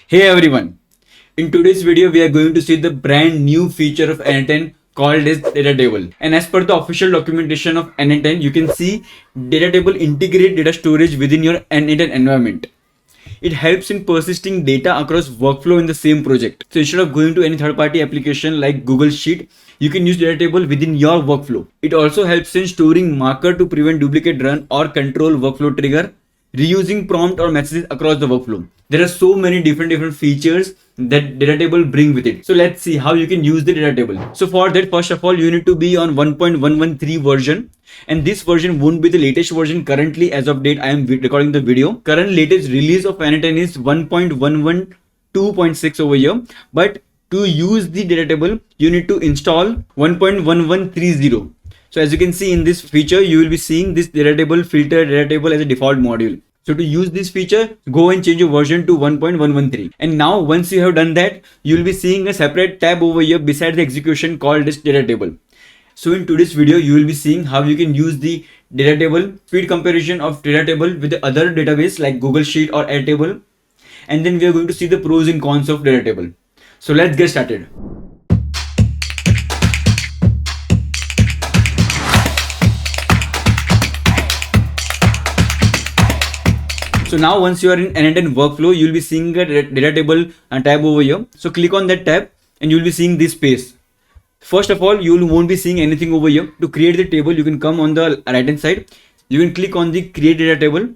Hey everyone, in today's video we are going to see the brand new feature of n8n called as datetable. And as per the official documentation of n8n, you can see datetable integrate data storage within your n8n environment. It helps in persisting data across workflow in the same project. So instead of going to any third-party application like Google Sheet, you can use datetable within your workflow. It also helps in storing marker to prevent duplicate run or control workflow trigger, reusing prompt or messages across the workflow. There are so many different features that datetable bring with it. So let's see how you can use the datetable. So for that, first of all, you need to be on 1.113 version, and this version won't be the latest version currently. As of date I am recording the video, current latest release of n8n is 1.112.6 over here, but to use the datetable you need to install 1.1130. So as you can see in this feature, you will be seeing this datetable filter datetable as a default module. So to use this feature, go and change your version to 1.113. And now once you have done that, you will be seeing a separate tab over here beside the execution called this datetable. So in today's video, you will be seeing how you can use the datetable, speed comparison of datetable with the other database like Google Sheet or Airtable. And then we are going to see the pros and cons of datetable. So let's get started. So now once you are in n8n workflow, you will be seeing a datetable tab over here. So click on that tab and you will be seeing this space. First of all, you won't be seeing anything over here. To create the table, you can come on the right hand side. You can click on the create data table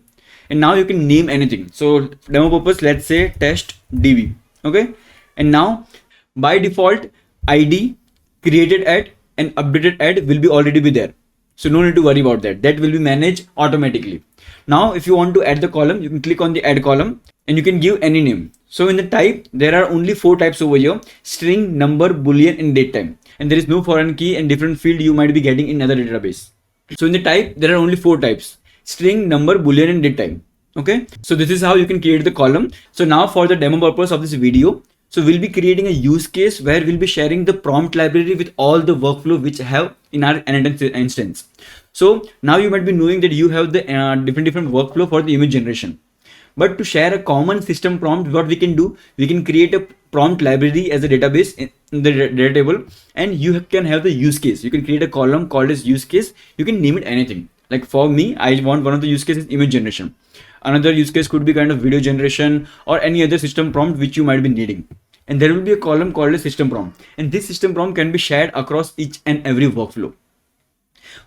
and now you can name anything. So demo purpose, let's say test db. Okay. And now by default ID, created at and updated at will be already be there. So no need to worry about that. That will be managed automatically. Now, if you want to add the column, you can click on the add column and you can give any name. So in the type, there are only 4 types over here: string, number, boolean, and datetime. And there is no foreign key and different field you might be getting in other database. So in the type, there are only 4 types: string, number, boolean, and datetime. Okay. So this is how you can create the column. So now for the demo purpose of this video, so we'll be creating a use case where we'll be sharing the prompt library with all the workflow which have in our n8n instance. So now you might be knowing that you have the different workflow for the image generation. But to share a common system prompt, what we can do, we can create a prompt library as a database in the data table, and you can have the use case. You can create a column called as use case. You can name it anything. Like for me, I want one of the use cases image generation. Another use case could be kind of video generation or any other system prompt which you might be needing. And there will be a column called a system prompt. And this system prompt can be shared across each and every workflow.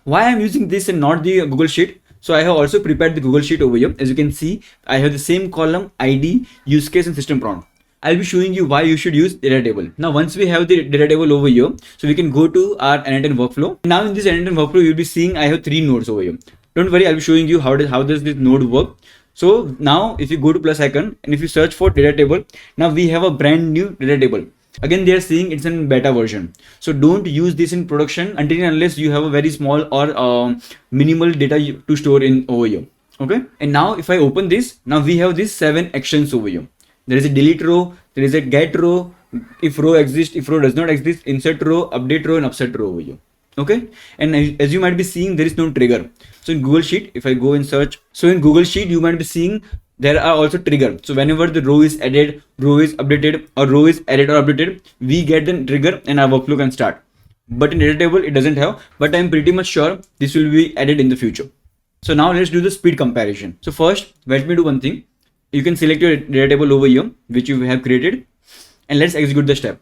Why I'm using this and not the Google Sheet? So I have also prepared the Google Sheet over here. As you can see, I have the same column, ID, use case, and system prompt. I'll be showing you why you should use data table. Now, once we have the data table over here, so we can go to our n8n workflow. Now in this n8n workflow, you'll be seeing I have 3 nodes over here. Don't worry, I'll be showing you how does this node work. So now if you go to plus icon and if you search for data table, now we have a brand new data table. Again, they are saying it's in beta version. So don't use this in production until and unless you have a very small or minimal data to store in over here. Okay. And now if I open this, now we have these 7 actions over here. There is a delete row, there is a get row, if row exists, if row does not exist, insert row, update row, and upset row over here. Okay. And as you might be seeing, there is no trigger. So in Google Sheet, if I go and search, so in Google Sheet, you might be seeing there are also trigger. So whenever the row is added, row is updated, or row is added or updated, we get the trigger and our workflow can start. But in data table, it doesn't have, but I'm pretty much sure this will be added in the future. So now let's do the speed comparison. So first, let me do one thing. You can select your data table over here, which you have created, and let's execute the step.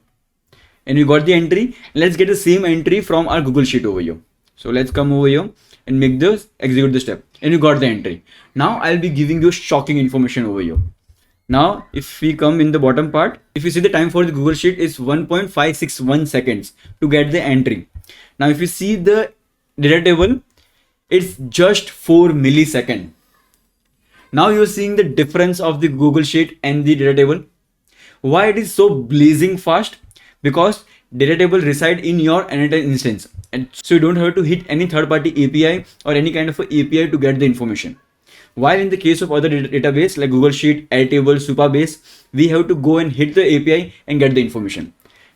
And we got the entry. Let's get the same entry from our Google Sheet over here. So let's come over here and make the execute the step, and you got the entry. Now I'll be giving you shocking information over here. Now if we come in the bottom part, if you see the time for the Google Sheet is 1.561 seconds to get the entry. Now if you see the data table, it's just 4 milliseconds. Now you're seeing the difference of the Google Sheet and the data table. Why it is so blazing fast? Because data table reside in your n8n instance, and so you don't have to hit any third-party API or any kind of a API to get the information. While in the case of other database like Google Sheet, Airtable, Supabase, we have to go and hit the API and get the information.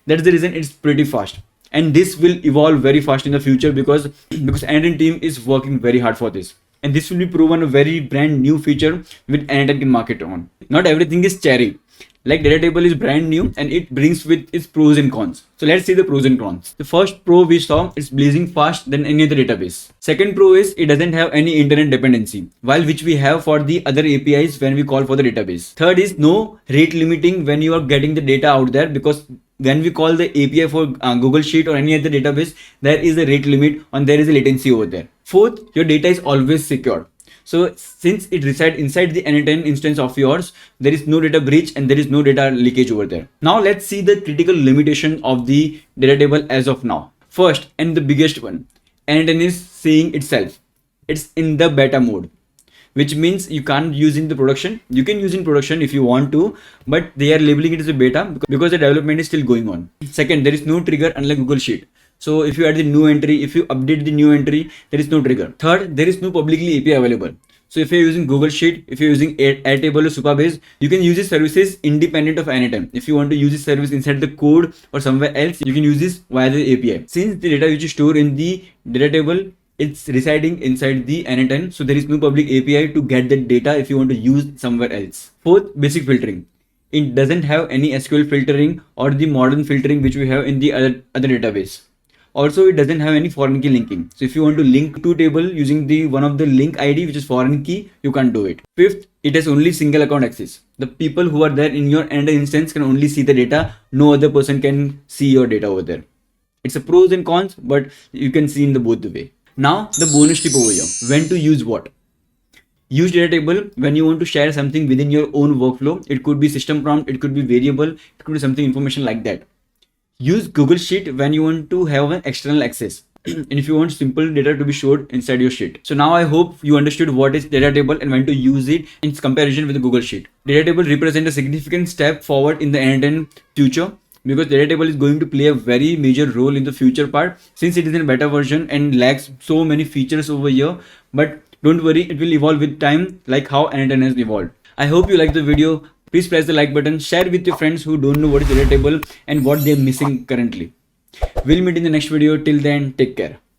That's the reason it's pretty fast. And this will evolve very fast in the future because n8n team is working very hard for this. And this will be proven a very brand new feature with n8n can market on. Not everything is cherry. Like data table is brand new and it brings with its pros and cons. So let's see the pros and cons. The first pro we saw, it's blazing fast than any other database. Second pro is it doesn't have any internet dependency, while which we have for the other APIs when we call for the database. Third is no rate limiting when you are getting the data out there, because when we call the API for Google Sheet or any other database, there is a rate limit and there is a latency over there. Fourth, your data is always secure. So since it resides inside the n8n instance of yours, there is no data breach and there is no data leakage over there. Now let's see the critical limitation of the data table as of now. First and the biggest one, n8n is seeing itself. It's in the beta mode, which means you can't use in the production. You can use in production if you want to, but they are labeling it as a beta because the development is still going on. Second, there is no trigger unlike Google Sheet. So if you add the new entry, if you update the new entry, there is no trigger. Third, there is no publicly API available. So if you're using Google Sheet, if you're using Airtable or Supabase, you can use these services independent of n8n. If you want to use this service inside the code or somewhere else, you can use this via the API. Since the data which you store in the data table, it's residing inside the n8n, so there is no public API to get that data if you want to use somewhere else. Fourth, basic filtering. It doesn't have any SQL filtering or the modern filtering which we have in the other database. Also, it doesn't have any foreign key linking. So if you want to link to table using the one of the link ID, which is foreign key, you can't do it. Fifth, it has only single account access. The people who are there in your n8n instance can only see the data. No other person can see your data over there. It's a pros and cons, but you can see in the both the way. Now the bonus tip over here, when to use what. Use data table when you want to share something within your own workflow. It could be system prompt, it could be variable, it could be something information like that. Use Google Sheet when you want to have an external access and if you want simple data to be stored inside your sheet. So now I hope you understood what is data table and when to use it in comparison with the Google Sheet. Data table represents a significant step forward in the n8n future, because data table is going to play a very major role in the future part, since it is in a beta version and lacks so many features over here. But don't worry, it will evolve with time, like how n8n has evolved. I hope you like the video. Please press the like button, share with your friends who don't know what is data table and what they are missing currently. We'll meet in the next video. Till then, take care.